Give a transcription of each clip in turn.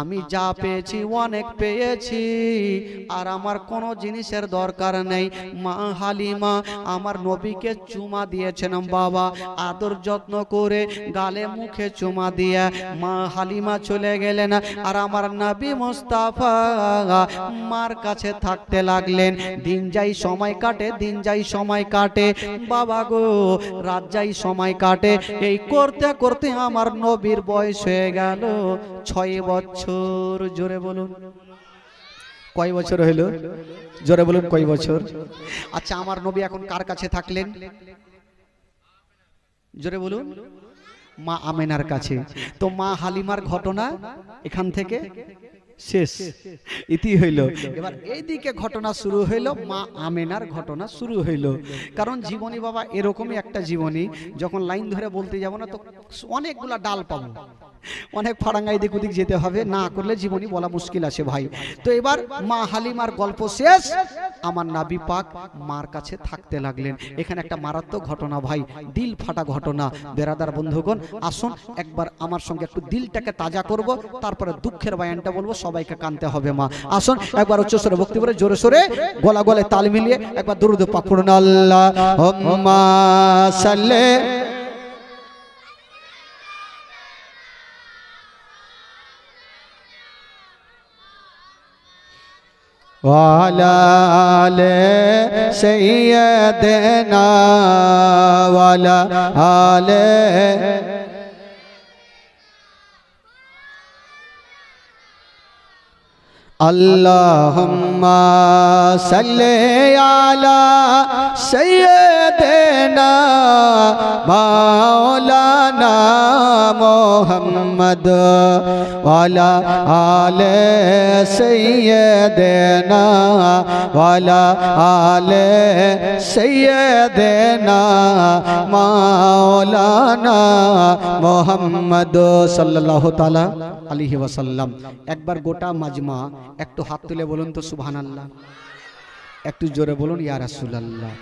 আমি যা পেয়েছি অনেক পেয়েছি, আর আমার কোনো জিনিসের দরকার নেই। মা হালিমা আমার নবীকে চুমা দিয়েছেন বাবা, আদর যত্ন করে গালে মুখে চুমা দিয়ে মা হালিমা চলে গেলেন। আর আমার নবী মুস্তাফা মার কাছে থাকতে লাগলেন। দিন যাই সময় কাটে, দিন যাই সময় কাটে বাবা গো, রাত যাই সময় কাটে। এই করতে করতে আমার নবীর বয়স হয়ে গেল 6 বছর। জোরে বলুন কয় বছর হইল? জোরে বলুন কয় বছর? আচ্ছা আমার নবী এখন কার কাছে থাকলেন? জোরে বলুন। মা আমেনার কাছে। তো মা হালিমার ঘটনা এখান থেকে শেষ, ইতি হইল। এবার এইদিকে ঘটনা শুরু হইল, মা আমেনার ঘটনা শুরু হইল। কারণ জীবনী বাবা এরকমই একটা জীবনী, যখন লাইন ধরে বলতে যাব না তো অনেকগুলা ডাল পাবো, অনেক ফাড়াঙ্গাই দিক ওদিক যেতে হবে, না করলে জীবনী বলা মুশকিল আছে ভাই। তো এবার মা হালিমার গল্প শেষ, আমার নবী পাক মার কাছে থাকতে লাগলেন। এখানে একটা মারাত্মক ঘটনা ভাই, দিল ফাটা ঘটনা। বেরাদার বন্ধুগণ আসুন একবার আমার সঙ্গে একটু দিলটাকে তাজা করব, তারপরে দুঃখের বয়ানটা বলবো, সবাইকে কানতে হবে মা। আসুন একবার উচ্চ স্বরে ভক্তি করে জোরে সোরে গলা গলায় তাল মিলিয়ে একবার দুরূদ পাক পড়ুন। আল্লাহুম্মা সাল্লি ওয়ালা আলে সাইয়্যিদিনা ওয়ালা আলে আল্লাহুম্মা সাল্লি আলা সাইয়্যিদিনা মাওলানা মুহাম্মদ ওয়ালা আলে সাইয়্যিদিনা ওয়ালা আলে সাইয়্যিদিনা মাওলানা মুহাম্মদ সাল্লাল্লাহু তাআলা আলাইহি ওয়াসাল্লাম। একবার গোটা মাজমা একটু হাত তুলে বলুন তো সুবহানাল্লাহ, একটু জোরে বলুন ইয়া রাসূলুল্লাহ।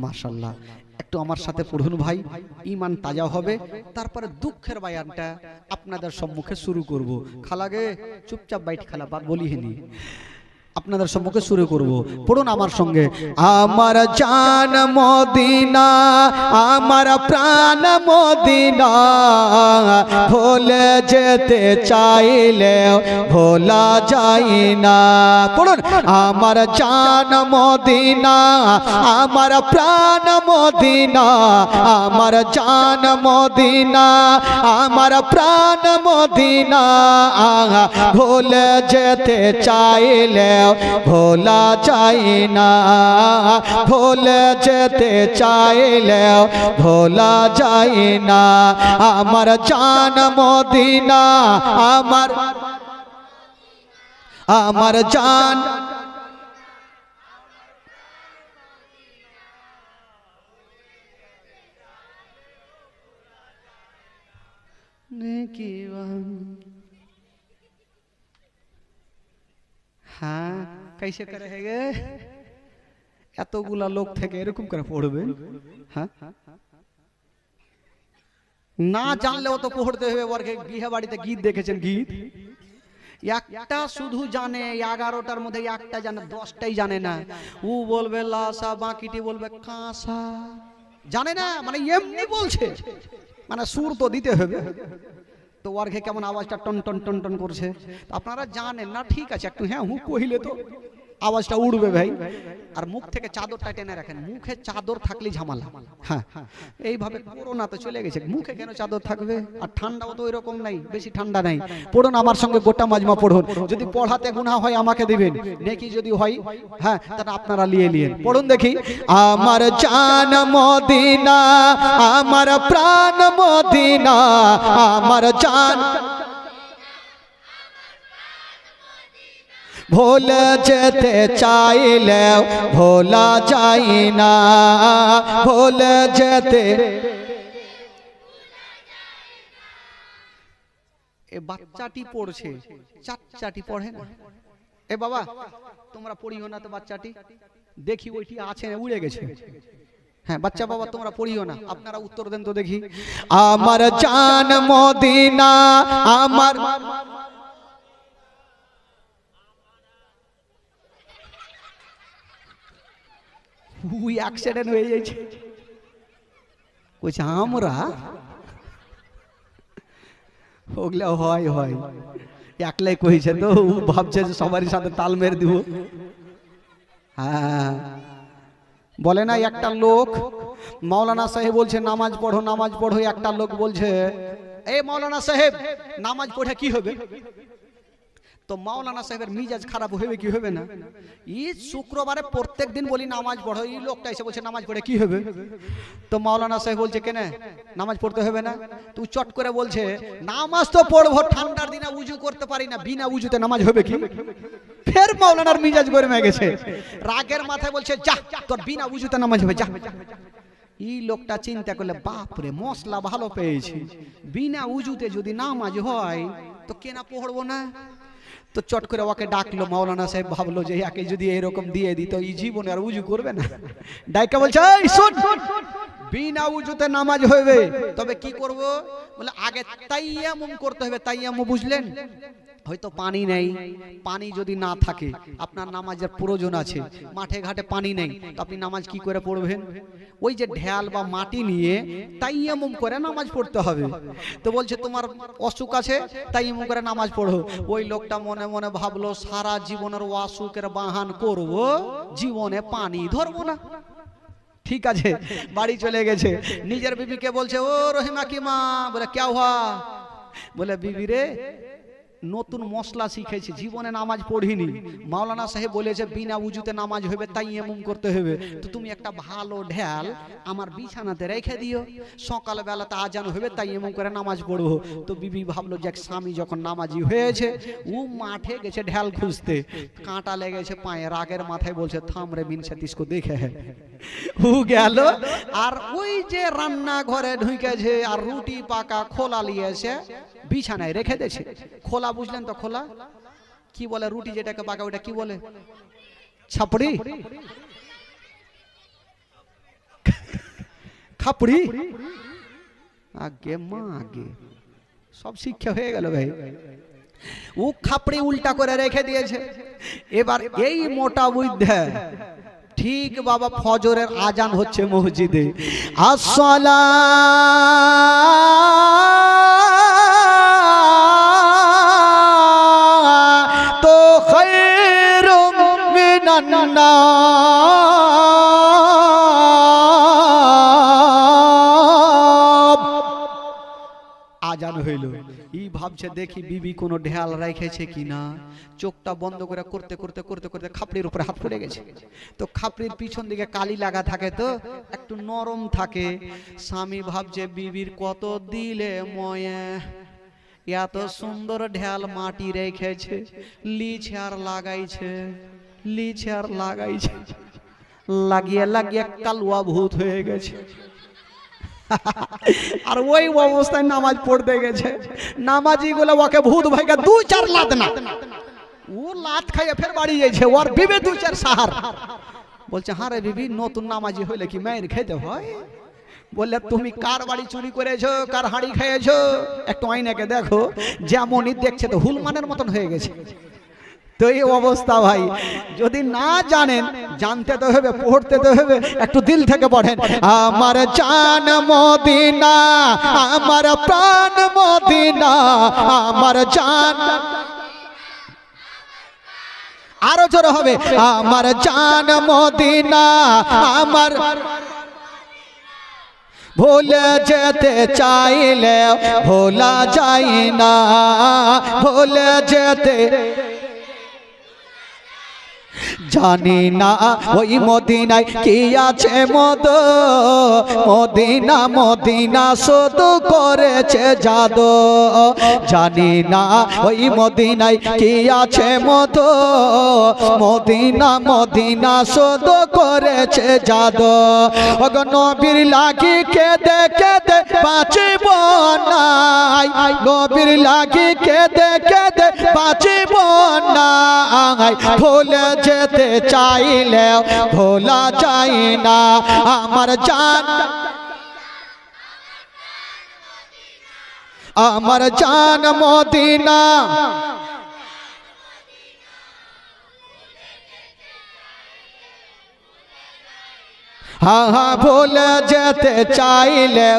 মাশাআল্লাহ, একটু আমার সাথে পড়ুন ভাই, ঈমান তাজা হবে। তারপরে দুঃখের বয়ানটা আপনাদের সম্মুখে শুরু করব। খালাগে চুপচাপ বাইট খালা বলিনি, আপনাদের সম্মুখে শুরু করব। পড়ুন আমার সঙ্গে। আমার জান মদিনা, আমার প্রাণ মদিনা, ভুলে যেতে চাইলে ভোলা যায় না। পড়ুন। আমার জান মদিনা, আমার প্রাণ মদিনা, আমার জান মদিনা, আমার প্রাণ মদিনা, ভুলে যেতে চাইলে ভোলা যায় না, ভুলে যেতে চাইলে ভোলা যায় না। আমার জান মদিনা, আমার জান हाँ कैसे करेंगे? এতগুলা লোক থেকে এরকম করে পড়বে? হ্যাঁ না জানলেও তো পড়তে হবে। ওরকে বিয়ে বাড়িতে গীত দেখেছেন? গীত একটা শুধু জানে, 11টার মধ্যে একটা জানে, 10টাই জানে না। ও বলবে লাসা, বাকিটি বলবে কাঁসা, জানে না, মানে এমনি বলছে, মানে সুর তো দিতে হবে। তো ওয়ার্কে কেমন আওয়াজটা টন টন টন টন করছে, আপনারা জানেন না, ঠিক আছে একটু হ্যাঁ হু কহিলে তো আওয়াজটা উড়বে ভাই। আর মুখ থেকে চাদরটা টেনে রাখেন, মুখে চাদর থাকলে ঝামেলা। হ্যাঁ এইভাবে করোনা তো চলে গেছে, মুখে কেন চাদর থাকবে? আর ঠান্ডাও তো ওইরকম নাই, বেশি ঠান্ডা নাই। পড়ুন আমার সঙ্গে গোটা মাজমা পড়ুন। যদি পড়াতে গুনাহ হয় আমাকে দিবেন, নেকি যদি হয় হ্যাঁ তাহলে আপনারা নিয়ে পড়ুন দেখি। আমার জান মদিনা, আমার প্রাণ মদিনা, আমার জান ভোলা যেতে চাইলে ভোলা যায় না, ভোলা যেতে। এ বাচ্চাটি পড়ছে, চাচাটি পড়ে না। এ বাবা তোমরা পড়িও না তো, বাচ্চাটি দেখি ওইটি আছে উড়ে গেছে। হ্যাঁ বাচ্চা বাবা তোমরা পড়িও না, আপনারা উত্তর দেন তো দেখি। আমার জান মদিনা, আমার অ্যাক্সিডেন্ট হয়ে যাচ্ছে। কইছে আমরা ওগুলা হয় হয় একলাই কইছে তো, ও ভাবছে যে সবারই সাথে তাল মেরে দিব। হ্যাঁ, বলে না একটা লোক মাওলানা সাহেব বলছে নামাজ পড়ো নামাজ পড়ো, একটা লোক বলছে এই মাওলানা সাহেব নামাজ পড়ে কি হবে? তো মাওলানা সাহেবের মিজাজ খারাপ হবে কি হবে না? ঈদ শুক্রবারে প্রত্যেক দিন বলি নামাজ পড়ো, এই লোকটা এসে বলছে নামাজ পড়ে কি হবে? তো মাওলানা সাহেব বলছে কেন নামাজ পড়তে হবে না? তুই চট করে বলছে নামাজ তো পড়বো, ঠান্ডার দিনে উজু করতে পারি না, বিনা উজুতে নামাজ হবে কি? ফের মাওলানার মিজাজ গরমে গেছে, রাগের মাথায় বলছে যা তোর বিনা উজুতে নামাজ হবে যা। এই লোকটা চিন্তা করলে বাপরে মশলা ভালো পেয়েছি, বিনা উজুতে যদি নামাজ হয় তো কেনা পড়বো না। তো চট করে ওকে ডাকলো, মাওলানা সাহেব ভাবলো যে একে যদি এরকম দিয়ে দিত এই জীবনে আর উজু করবে না। ডাইকা বলছে এই শোন, বিনা উজুতে নামাজ হবে, তবে কি করব? বলে আগে তাইয়ামুম করতে হবে। তাইয়ামুম বুঝলেন? হয়তো পানি নেই, পানি যদি না থাকে আপনার নামাজের প্রয়োজন আছে, মাঠে ঘাটে পানি নেই, তো আপনি নামাজ কি করে পড়বেন? ওই যে ঢেল বা মাটি নিয়ে তাইয়ামুম করে নামাজ পড়তে হবে। তো বলছে তোমার অসুখ আছে, তাইয়ামুম করে নামাজ পড়ো। ওই লোকটা মনে মনে ভাবলো সারা জীবনের অসুখের বাহান করব, জীবনে পানি ধরবো না। ঠিক আছে, বাড়ি চলে গেছে, নিজের বিবিকে বলছে ও রহিমা কি মা, বলে क्या हुआ? বলে বিবি রে নতুন মশলা শিখেছি, জীবনে নামাজ পড়িনি, মাওলানা সাহেব বলেছে বিনা উজুতে নামাজ হবে, তাইয়ামুম করতে হবে, তো তুমি একটা ভালো ঢেল আমার বিছানাতে রেখে দিও, সকালবেলাতে আজান হবে তাইয়ামুম করে নামাজ পড়বো। তো বিবি ভাবলো যে স্বামী যখন নামাজি হয়েছে, ও মাঠে গেছে ঢেল খুঁজতে, কাঁটা লেগেছে পায়ে, রাগের মাথায় বলছে থাম রে মিনসে তিসকো দেখে। ও গেল আর ওই যে রান্না ঘরে ঢুকেছে আর রুটি পাকা খোলা লিয়েছে বিছানায় রেখে দিয়েছে। খোলা বুঝলেন তো? খোলা কি বলে? রুটি যেটাকে পাকা ওটা কি বলে? ছাপড়ি, খাপড়ি, আগে মা আগে সব শিক্ষা হয়ে গেল ভাই। ও খাপড়ি উল্টা করে রেখে দিয়েছে। এবার এই মোটা বুদ্ধে ঠিক বাবা ফজরের আজান হচ্ছে মসজিদে, আসসালা তো খায়রুম মিনান নাম। আজান হইল, ই ভাবছে দেখি বিবি কোনো ঢেল রেখেছে কিনা, চোখটা বন্ধ করে করতে করতে করতে করতে খাপড়ির উপরে হাত পড়ে গেছে। তো খাপড়ির পিছন দিকে কালি লাগা থাকে, তো একটু নরম থাকে। স্বামী ভাবছে বিবির কত দিলে ময়ে, এত সুন্দর ঢেল মাটি রেখেছে, লিছে আর লাগাইছে, লিছে আর লাগাইছে, লাগিয়ে লাগিয়ে কালুয়া ভূত হয়ে গেছে। আর ওই অবস্থায় নামাজ পড়তে গেছে, নামাজি গুলো ওকে ভূত ভাইকে দু চার লাত না, ও লাত খাইয়ে ফের বাড়ি যাইছে, ওর বিবে দু চার সাহার। বলছে হ্যাঁ রে বিবি, নতুন নামাজি হইলে কি মায়ের খেতে হয়? বললে তুমি কার বাড়ি চুরি করেছো, কার হাঁড়ি খেয়েছো, একটু আইনাকে দেখো, যেমনই দেখছে তো হুলমানের মতন হয়ে গেছে। তো এই অবস্থা ভাই, যদি না জানেন জানতে তো হবে, পড়তে তো হবে, একটু দিল থেকে পড়েন। আমার জান মদিনা, আমার প্রাণ মদিনা, আমার জান, আরো জোরে হবে, আমার জান মদিনা, আমার ভুলে যেতে চাইলে ভোলা যায় না, ভুলে যেতে জানি না ওই মদিনায় কি আছে মদ, মদিনা মদিনা শুধু করেছে জাদু, জানি না ওই মদিনায় কি আছে মদ, মদিনা মদিনা শুধু করেছে জাদু। ওগো নবীর লাগি কেঁদে কেঁদে বাঁচিব না, নবীর লাগি কেঁদে কেঁদে বাঁচিব না, ভুলে যেতে চাইলে ভোলা যায় না, আমার জান, আমার জান মদিনা। ভুলে যেতে চাইলে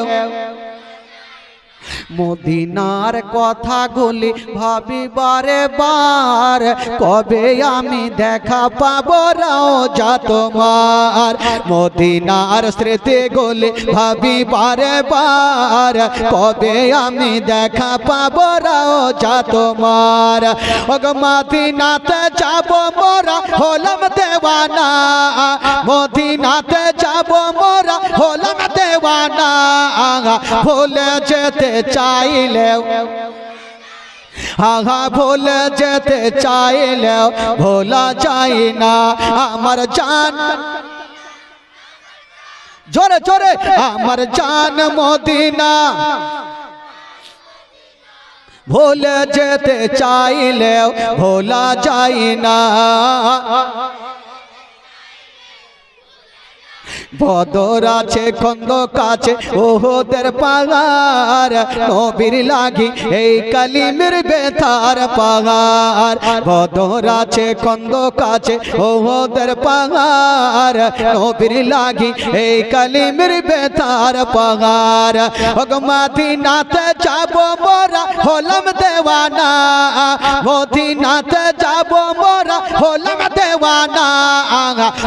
মদিনার কথাগুলি ভাবি বারে বার, কবে আমি দেখা পাবো রওজা তোমার। মদিনার স্মৃতিগুলি ভাবি বারে বার, কবে আমি দেখা পাবো রওজা তোমার। ওগো মদিনাতে যাবো মোরা হলাম দেওয়ানা, মদিনাতে যাবো মোরা হলাম দেওয়ানা। ভুলে যেতে চাইলেও ভুলে যেতে চাইলেও ভোলা যায় না আমার জান। জোরে জোরে আমার জান মদিনা, ভুলে যেতে চাইলেও ভোলা যায় না। বদর আছে খন্দক আছে ওহদের পাহাড়, নবীর লাগি এই কালিমের বেতার পাহাড়। বদর আছে খন্দক আছে ওহদের পাহাড়, নবীর লাগি এই কালিমের বেতার পাহাড়। ওগো মদিনাতে যাবো মোরা হলাম দেওয়ানা, মদিনাতে যাবো মোরা হলাম দেওয়ানা।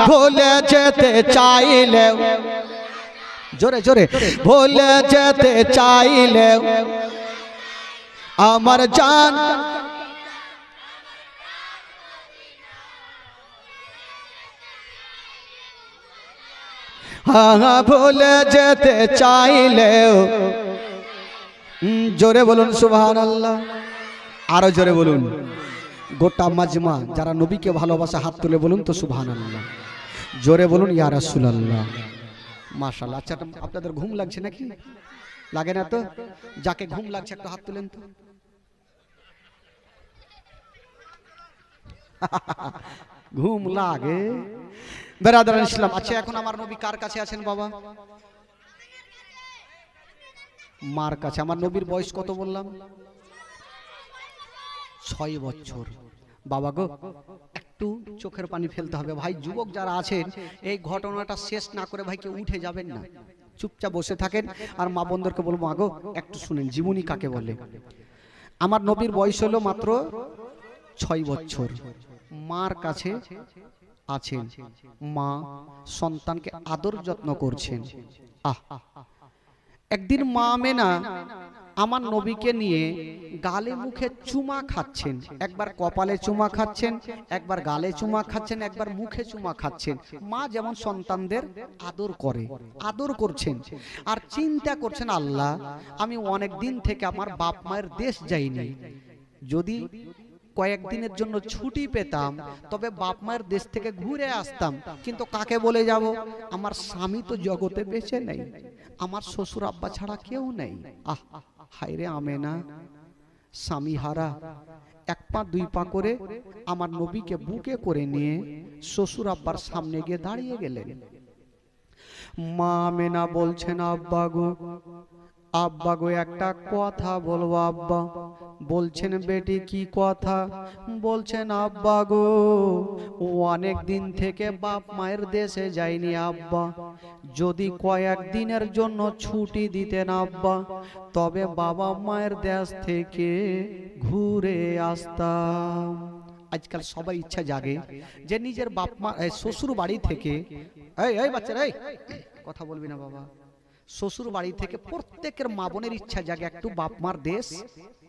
ভুলে যেতে চাইলে জোরে জোরে ভুলে যেতে চাইলে আমার জান। ভুলে যেতে চাইলেও জোরে বলুন সুবহানাল্লাহ। আরো জোরে বলুন। গোটা মাজমা যারা নবীকে ভালোবাসে হাত তুলে বলুন তো সুবহানাল্লাহ। জোরে বলুন ইয়া রাসূলুল্লাহ। মাশাআল্লাহ। আচ্ছা আপনাদের ঘুম লাগছে নাকি? লাগে না তো? যাকে ঘুম লাগছে একটু হাত তুলেন তো। ঘুম লাগে বেরাদার ইসলাম। আচ্ছা এখন আমার নবী কার কাছে আছেন বাবা? মার কাছে। আমার নবীর বয়স কত বললাম? 6 বছর। বাবা গো একটু চোখের পানি ফেলতে হবে ভাই। যুবক যারা আছেন এই ঘটনাটা শেষ না করে ভাই কেউ উঠে যাবেন না, চুপচাপ বসে থাকেন। আর মা বোনদেরকে বলবো আগো একটু শুনেন জীবনী কাকে বলে। আমার নবীর বয়স হলো মাত্র 6 বছর। মার কাছে আছেন, মা সন্তানকে আদর যত্ন করছেন। একদিন মা আমেনা আমার নবীকে নিয়ে গালে মুখে চুমা খাচ্ছেন। একবার কপালে চুমা খাচ্ছেন, একবার গালে চুমা খাচ্ছেন, একবার মুখে চুমা খাচ্ছেন। মা যেমন সন্তানদের আদর করে আদর করছেন। আর চিন্তা করছেন আল্লাহ আমি অনেক দিন থেকে আমার বাপ মায়ের দেশ যাইনি, যদি কয়েকদিনের জন্য ছুটি পেতাম তবে বাপ মায়ের দেশ থেকে ঘুরে আসতাম। কিন্তু কাকে বলে যাব? আমার স্বামী তো জগতে বেঁচে নেই, আমার শ্বশুর আব্বা ছাড়া কেউ নেই। হায়রে আমেনা স্বামী হারা। 1 পা 2 পা করে আমার নবীকে বুকে করে নিয়ে শ্বশুর আব্বার সামনে গিয়ে দাঁড়িয়ে গেলেন। মা আমেনা বলছেন আব্বা গো, আব্বা গো একটা কথা বলবো আব্বা। বলছেন বেটি কি কথা? বলছেন আব্বা গো অনেক দিন থেকে বাপ মায়ের দেশে যাইনি আব্বা, যদি কয়েকদিনের জন্য ছুটি দিতেন আব্বা তবে বাবা মায়ের দেশ থেকে ঘুরে আসতাম। আজকাল সবার ইচ্ছা জাগে যে নিজের বাপ মা শ্বশুর বাড়ি থেকে, এই বাচ্চারা এই কথা বলবি না বাবা, শ্বশুর বাড়ি থেকে প্রত্যেকের মা বোনের ইচ্ছা জাগে একটু বাপ মার দেশ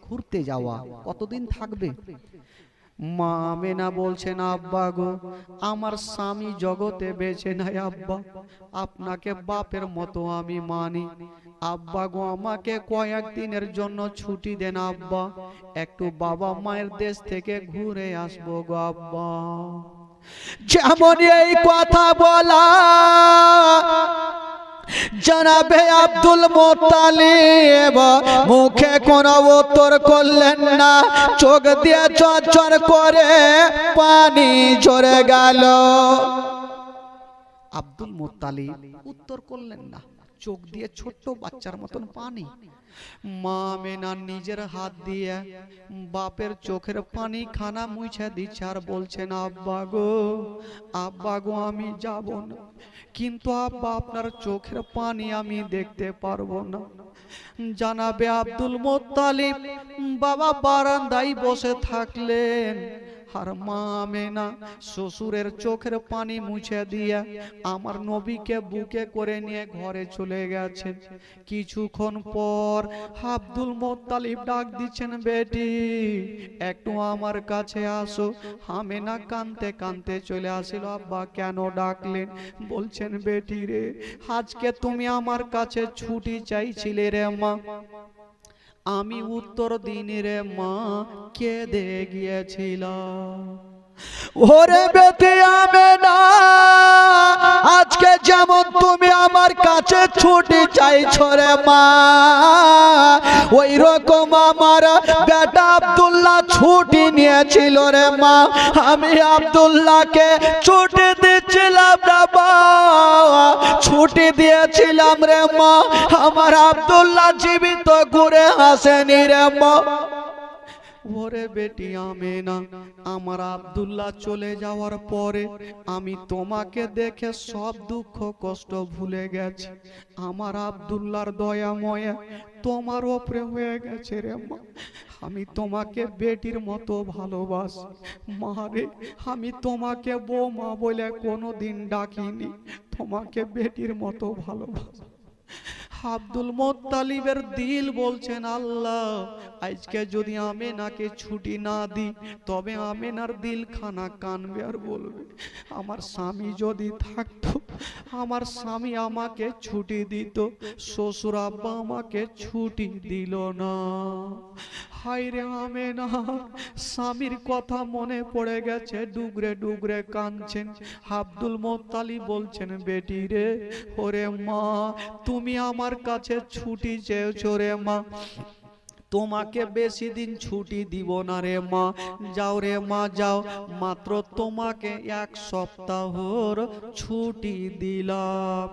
ঘুরতে যাওয়া। কতদিন থাকবে? মা আমেনা বলছেন আব্বা গো আমার স্বামী জগতে বেঁচে নাই আব্বা, আপনাকে বাপের মতো আমি মানি। আব্বা গো আমাকে কয়েকদিনের জন্য ছুটি দেন আব্বা, একটু বাবা মায়ের দেশ থেকে ঘুরে আসবো গো আব্বা। যেমন এই কথা বলা জনাবে আব্দুল মুত্তালিব মুখে কোনো উত্তর করলেন না, চোখ দিয়ে চরচর করে পানি ঝরে গেল। আব্দুল মুত্তালিব উত্তর করলেন না, চোখ দিয়ে ছোট্ট বাচ্চার মতন পানি। মা আমেনা নিজের হাত দিয়ে বাপের চোখের পানি খানা মুছে দিচ্ছে আর বলছেন, আব্বা গো আমি যাব না, কিন্তু আব্বা আপনার চোখের পানি আমি দেখতে পারবো না। জানাবে আব্দুল মুত্তালিব বাবা বারান্দায় বসে থাকলেন, আর মা আমেনা শ্বশুরের চোখের পানি মুছে দিয়ে আমার নবীকে বুকে করে নিয়ে ঘরে চলে গেছেন। কিছুক্ষণ পর আব্দুল মুত্তালিব ডাক দিচ্ছেন, বেটি একটু আমার কাছে আসো। আমেনা কাঁদতে কাঁদতে চলে আসিল। আব্বা কেন ডাকলেন? বলছেন, বেটি রে, আজকে তুমি আমার কাছে ছুটি চাইছিলে রে মা, আমি উত্তর দিনে রে মা কেঁদে গিয়েছিলাম। ওরে বেটি আমেনা, আজকে যেমন তুমি আমার কাছে ছুটি চাইছো রে মা, ওই রকম আমার বেটা আব্দুল্লাহ ছুটি নিয়েছিল রে মা। আমি আব্দুল্লাহকে ছুটি দিচ্ছিলাম রে মা, ছুটি দিয়েছিলাম রে মা, আমার আব্দুল্লাহ জীবিত ঘুরে আসেনি রে মা। ওরে বেটি আমেনা, আমার আব্দুল্লাহ চলে যাওয়ার পরে আমি তোমাকে দেখে সব দুঃখ কষ্ট ভুলে গেছি। আমার আব্দুল্লাহর দয়া ময়া তোমার ওপরে হয়ে গেছে রে মা। আমি তোমাকে বেটির মতো ভালোবাসি মা রে। আমি তোমাকে বৌমা বলে কোনোদিন ডাকিনি, তোমাকে বেটির মতো ভালোবাসি। আব্দুল মুত্তালিবের দিল বলছেন, আল্লাহ আজকে যদি আমেনাকে ছুটি না দিই তবে আমেনার দিল খানা কানবে আর বলবে, আমার স্বামী যদি থাকতো, আমার স্বামী আমাকে ছুটি দিত, শ্বশুর আব্বা আমাকে ছুটি দিল না। হায় রে আমেনা, স্বামীর কথা মনে পড়ে গেছে, ডুগরে ডুগরে কাঁদছেন। আব্দুল মুত্তালিব বলছেন, বেটি রে, ওরে মা তুমি আমার কাছে ছুটি চেয়েছো রে মা, তোমাকে বেশি দিন ছুটি দিব না রে মা, যাও রে মা যাও, মাত্র তোমাকে 1 সপ্তাহর ছুটি দিলাম।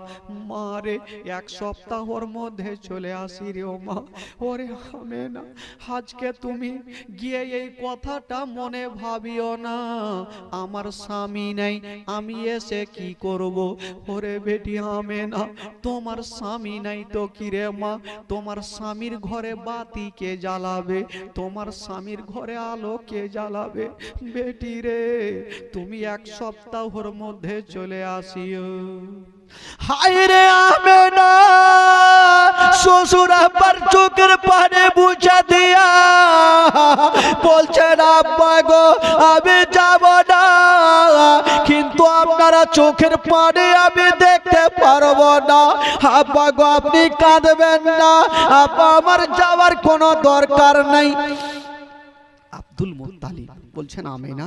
মা রে 1 সপ্তাহর মধ্যে চলে আসি রে মা। ওরে আমেনা, আজকে তুমি গিয়ে এই কথাটা মনে ভাবিও না, আমার স্বামী নেই, আমি এসে কি করব? ওরে বেটি আমেনা, তোমার স্বামী নাই তো কি রে মা, তোমার স্বামীর ঘরে বাতি কে জ্বালাবে? তোমার স্বামীর ঘরে আলো কে জ্বালাবে? বেটি রে, তুমি 1 সপ্তাহের মধ্যে চলে আসিও। হায় রে আমেনা, শ্বশুর আব্বার চোখের পানি বুঝা দিয়া বলছেন, আব্বা গো আমি যাব না, কিন্তু আপনারা চোখের পানি আমি দেখতে পারবো না। আব্বা গো আপনি কাঁদবেন না, আব্বা আমার যাওয়ার কোনো দরকার নাই। আব্দুল মুত্তালিব বলছেন, আমেনা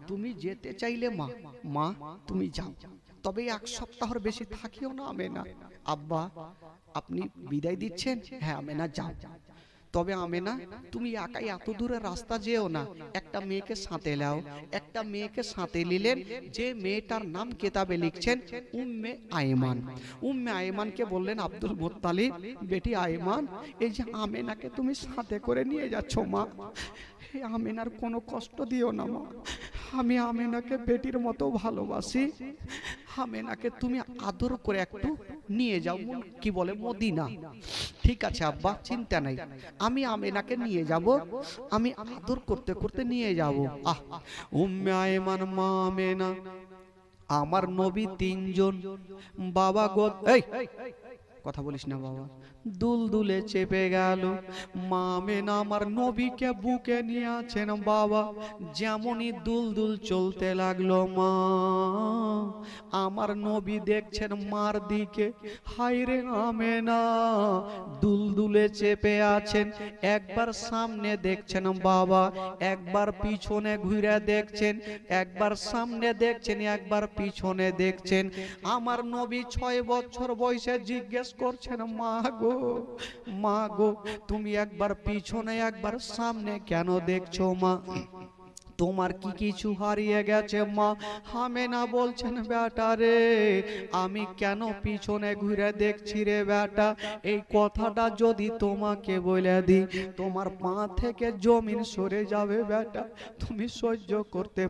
তুমি যেতে চাইলে মা তুমি যাও, তবে 1 সপ্তাহের বেশি থাকিও না আমেনা। আব্বা আপনি বিদায় দিচ্ছেন? হ্যাঁ আমেনা যাও, তবে আমেনা তুমি একাই এত দূরের রাস্তা যেও না, একটা মেয়েকে সাথে নাও। একটা মেয়েকে সাথে নিলেন, যে মেয়েটার নাম কেতাবে লিখছেন উম্মে আয়মান। উম্মে আয়মানকে বললেন আব্দুল মুত্তালিব, বেটি আয়মান, এই যে আমেনাকে তুমি সাথে করে নিয়ে যাচ্ছ মা, আমেনার কোনো কষ্ট দিও না মা, আমি আমেনাকে বেটির মতো ভালোবাসি, আমেনাকে তুমি আদর করে একটু নিয়ে যাও, কি বলে মদিনা। ঠিক আছে আব্বা, চিন্তা নাই, আমি আমেনাকে নিয়ে যাব, আমি আদর করতে করতে নিয়ে যাব। উম্মে আয়মান মা আমেনা, আমার নবী 3 জন, বাবা গো এই কথা বলিস না বাবা, দুলদুলে চেপে গেল। মা আমেনা আমার নবীকে বুকে নিয়ে আছেন বাবা, যেমনই দুলদুল চলতে লাগলো মা, আমার নবী দেখছেন মার দিকে, হায় রে আমেনা, দুলদুলে চেপে আছেন, একবার সামনে দেখছেন বাবা, একবার পিছনে ঘুরে দেখছেন, একবার সামনে দেখছেন, একবার পিছনে দেখছেন। আমার নবী 6 বছর বয়সে জিজ্ঞেস করছেন, মা গো তুমি একবার পিছনে একবার সামনে কেন দেখছো মা? তোমার কি কিছু হারিয়ে গেছে মা? আমেনা বলছেন বেটা রে, আমি কেন পিছনে ঘুরে দেখছি রে বেটা, এই কথাটা যদি তোমাকে বলে দিই তোমার পা থেকে জমিন সরে যাবে বেটা, তুমি সহ্য করতে